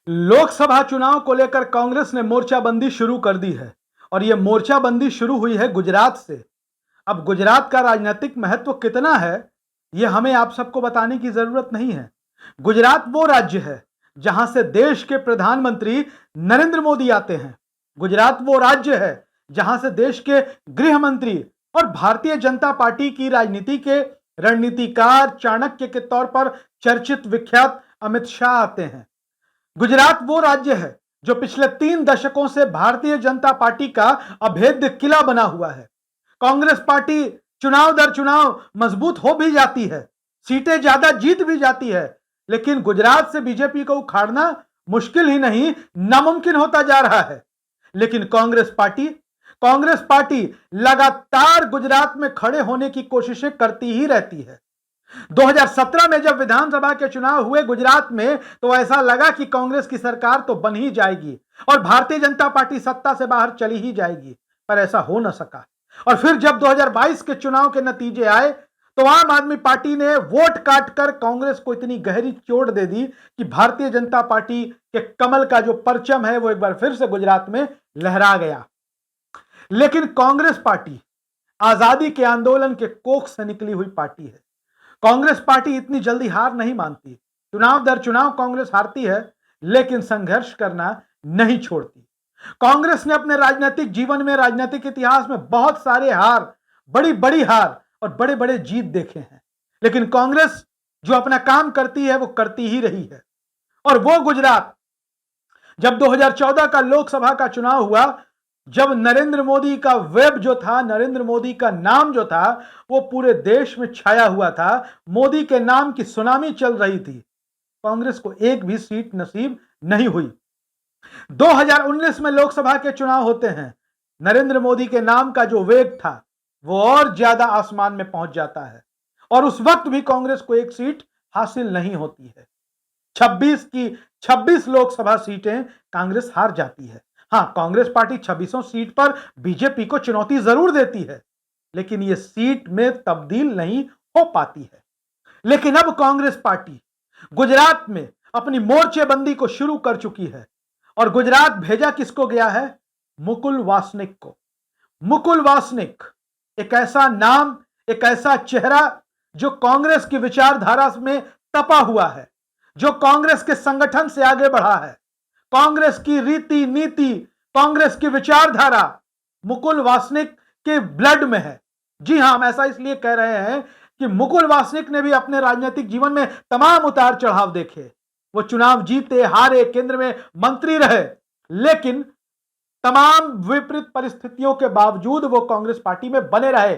लोकसभा चुनाव को लेकर कांग्रेस ने मोर्चाबंदी शुरू कर दी है और यह मोर्चाबंदी शुरू हुई है गुजरात से। अब गुजरात का राजनीतिक महत्व कितना है, यह हमें आप सबको बताने की जरूरत नहीं है। गुजरात वो राज्य है जहां से देश के प्रधानमंत्री नरेंद्र मोदी आते हैं। गुजरात वो राज्य है जहां से देश के गृह मंत्री और भारतीय जनता पार्टी की राजनीति के रणनीतिकार चाणक्य के तौर पर चर्चित विख्यात अमित शाह आते हैं। गुजरात वो राज्य है जो पिछले 3 दशकों से भारतीय जनता पार्टी का अभेद्य किला बना हुआ है। कांग्रेस पार्टी चुनाव दर चुनाव मजबूत हो भी जाती है, सीटें ज्यादा जीत भी जाती है, लेकिन गुजरात से बीजेपी को उखाड़ना मुश्किल ही नहीं नामुमकिन होता जा रहा है। लेकिन कांग्रेस पार्टी लगातार गुजरात में खड़े होने की कोशिशें करती ही रहती है। 2017 में जब विधानसभा के चुनाव हुए गुजरात में, तो ऐसा लगा कि कांग्रेस की सरकार तो बन ही जाएगी और भारतीय जनता पार्टी सत्ता से बाहर चली ही जाएगी, पर ऐसा हो न सका। और फिर जब 2022 के चुनाव के नतीजे आए, तो आम आदमी पार्टी ने वोट काटकर कांग्रेस को इतनी गहरी चोट दे दी कि भारतीय जनता पार्टी के कमल का जो परचम है वो एक बार फिर से गुजरात में लहरा गया। लेकिन कांग्रेस पार्टी आजादी के आंदोलन के कोख से निकली हुई पार्टी है। कांग्रेस पार्टी इतनी जल्दी हार नहीं मानती। चुनाव दर चुनाव कांग्रेस हारती है, लेकिन संघर्ष करना नहीं छोड़ती। कांग्रेस ने अपने राजनीतिक जीवन में, राजनीतिक इतिहास में बहुत सारे हार, बड़ी बड़ी हार और बड़े बड़े जीत देखे हैं, लेकिन कांग्रेस जो अपना काम करती है वो करती ही रही है। और वो गुजरात, जब 2014 का लोकसभा का चुनाव हुआ, जब नरेंद्र मोदी का वेब जो था, नरेंद्र मोदी का नाम जो था, वो पूरे देश में छाया हुआ था, मोदी के नाम की सुनामी चल रही थी, कांग्रेस को एक भी सीट नसीब नहीं हुई। 2019 में लोकसभा के चुनाव होते हैं, नरेंद्र मोदी के नाम का जो वेग था वो और ज्यादा आसमान में पहुंच जाता है और उस वक्त भी कांग्रेस को एक सीट हासिल नहीं होती है। 26 की 26 लोकसभा सीटें कांग्रेस हार जाती है। हां, कांग्रेस पार्टी 26 सीट पर बीजेपी को चुनौती जरूर देती है, लेकिन यह सीट में तब्दील नहीं हो पाती है। लेकिन अब कांग्रेस पार्टी गुजरात में अपनी मोर्चेबंदी को शुरू कर चुकी है और गुजरात भेजा किसको गया है? मुकुल वासनिक को। मुकुल वासनिक एक ऐसा नाम, एक ऐसा चेहरा जो कांग्रेस की विचारधारा में तपा हुआ है, जो कांग्रेस के संगठन से आगे बढ़ा है, कांग्रेस की रीति नीति, कांग्रेस की विचारधारा मुकुल वासनिक के ब्लड में है। जी हां, हम ऐसा इसलिए कह रहे हैं कि मुकुल वासनिक ने भी अपने राजनीतिक जीवन में तमाम उतार चढ़ाव देखे। वो चुनाव जीते, हारे, केंद्र में मंत्री रहे, लेकिन तमाम विपरीत परिस्थितियों के बावजूद वो कांग्रेस पार्टी में बने रहे।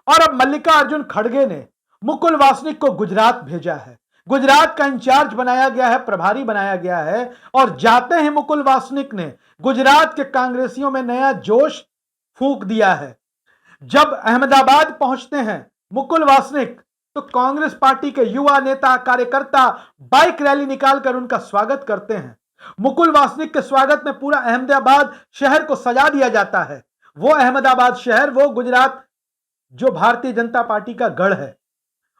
और अब मल्लिकार्जुन खड़गे ने मुकुल वासनिक को गुजरात भेजा है, गुजरात का इंचार्ज बनाया गया है, प्रभारी बनाया गया है। और जाते ही मुकुल वासनिक ने गुजरात के कांग्रेसियों में नया जोश फूंक दिया है। जब अहमदाबाद पहुंचते हैं मुकुल वासनिक, तो कांग्रेस पार्टी के युवा नेता, कार्यकर्ता बाइक रैली निकालकर उनका स्वागत करते हैं। मुकुल वासनिक के स्वागत में पूरा अहमदाबाद शहर को सजा दिया जाता है। वो अहमदाबाद शहर, वो गुजरात जो भारतीय जनता पार्टी का गढ़ है।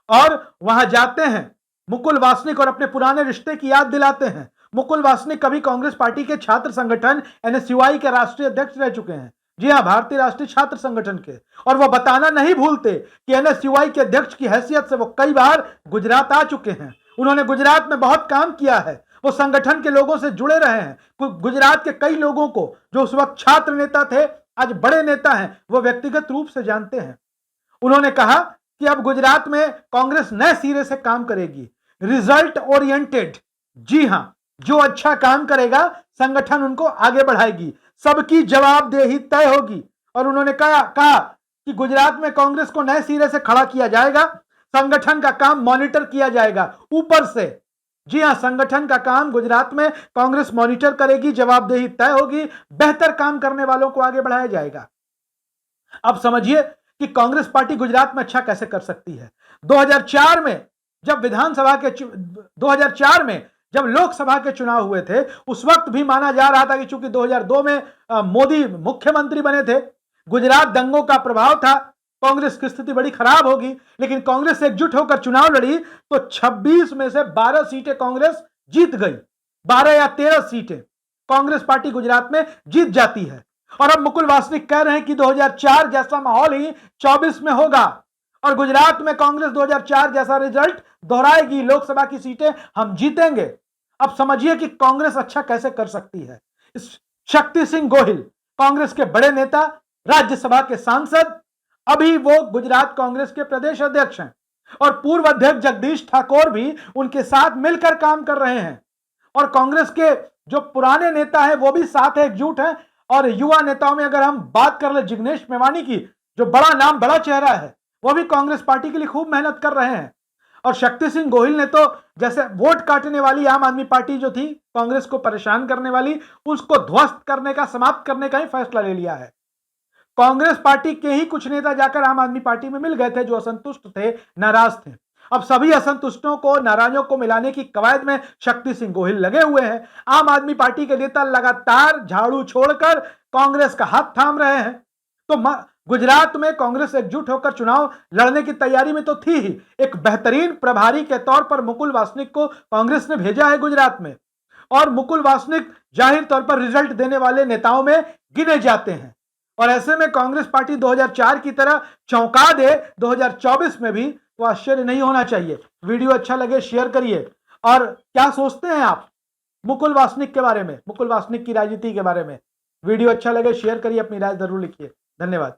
और वहां जाते हैं मुकुल वासनिक और अपने पुराने रिश्ते की याद दिलाते हैं। मुकुल वासनिक कभी कांग्रेस पार्टी के छात्र संगठन एनएसयूआई के राष्ट्रीय अध्यक्ष रह चुके हैं। जी हां, भारतीय राष्ट्रीय छात्र संगठन के। और वो बताना नहीं भूलते कि एनएसयूआई के अध्यक्ष की हैसियत से वो कई बार गुजरात आ चुके हैं। उन्होंने गुजरात में बहुत काम किया है, वो संगठन के लोगों से जुड़े रहे हैं। गुजरात के कई लोगों को जो उस वक्त छात्र नेता थे, आज बड़े नेता हैं, वो व्यक्तिगत रूप से जानते हैं। उन्होंने कहा कि अब गुजरात में कांग्रेस नए सिरे से काम करेगी, रिजल्ट ओरिएंटेड। जी हां, जो अच्छा काम करेगा संगठन उनको आगे बढ़ाएगी, सबकी जवाबदेही तय होगी। और उन्होंने कहा कि गुजरात में कांग्रेस को नए सिरे से खड़ा किया जाएगा, संगठन का काम मॉनिटर किया जाएगा ऊपर से। जी हां, संगठन का काम गुजरात में कांग्रेस मॉनिटर करेगी, जवाबदेही तय होगी, बेहतर काम करने वालों को आगे बढ़ाया जाएगा। अब समझिए कि कांग्रेस पार्टी गुजरात में अच्छा कैसे कर सकती है। 2004 में जब लोकसभा के चुनाव हुए थे, उस वक्त भी माना जा रहा था कि चूंकि 2002 में मोदी मुख्यमंत्री बने थे, गुजरात दंगों का प्रभाव था, कांग्रेस की स्थिति बड़ी खराब होगी। लेकिन कांग्रेस एकजुट होकर चुनाव लड़ी तो 26 में से 12 सीटें कांग्रेस जीत गई। 12 या 13 सीटें कांग्रेस पार्टी गुजरात में जीत जाती है। और अब मुकुल वासनिक कह रहे हैं कि 2004 जैसा माहौल ही 24 में होगा और गुजरात में कांग्रेस 2004 जैसा रिजल्ट दोहराएगी, लोकसभा की सीटें हम जीतेंगे। अब समझिए कि कांग्रेस अच्छा कैसे कर सकती है। शक्ति सिंह गोहिल कांग्रेस के बड़े नेता, राज्यसभा के सांसद, अभी वो गुजरात कांग्रेस के प्रदेश अध्यक्ष हैं और पूर्व अध्यक्ष जगदीश ठाकुर भी उनके साथ मिलकर काम कर रहे हैं। और कांग्रेस के जो पुराने नेता हैं वो भी साथ है, एकजुट हैं। और युवा नेताओं में अगर हम बात कर ले जिग्नेश मेवानी की, जो बड़ा नाम बड़ा चेहरा है, वो भी कांग्रेस पार्टी के लिए खूब मेहनत कर रहे हैं। और शक्ति सिंह गोहिल ने तो जैसे वोट काटने वाली आम आदमी पार्टी जो थी, कांग्रेस को परेशान करने वाली, उसको ध्वस्त करने का, समाप्त करने का ही फैसला ले लिया है। कांग्रेस पार्टी के ही कुछ नेता जाकर आम आदमी पार्टी में मिल गए थे जो असंतुष्ट थे, नाराज थे। अब सभी असंतुष्टों को, नाराजों को मिलाने की कवायद में शक्ति सिंह गोहिल लगे हुए हैं। आम आदमी पार्टी के नेता लगातार झाड़ू छोड़कर कांग्रेस का हाथ थाम रहे हैं। तो गुजरात में कांग्रेस एकजुट होकर चुनाव लड़ने की तैयारी में तो थी ही। एक बेहतरीन प्रभारी के तौर पर मुकुल वासनिक को कांग्रेस ने भेजा है गुजरात में, और मुकुल वासनिक जाहिर तौर पर रिजल्ट देने वाले नेताओं में गिने जाते हैं। और ऐसे में कांग्रेस पार्टी 2004 की तरह चौंका दे 2024 में भी, तो आश्चर्य नहीं होना चाहिए। वीडियो अच्छा लगे शेयर करिए। और क्या सोचते हैं आप मुकुल वासनिक के बारे में, मुकुल वासनिक की राजनीति के बारे में? वीडियो अच्छा लगे शेयर करिए, अपनी राय जरूर लिखिए। धन्यवाद।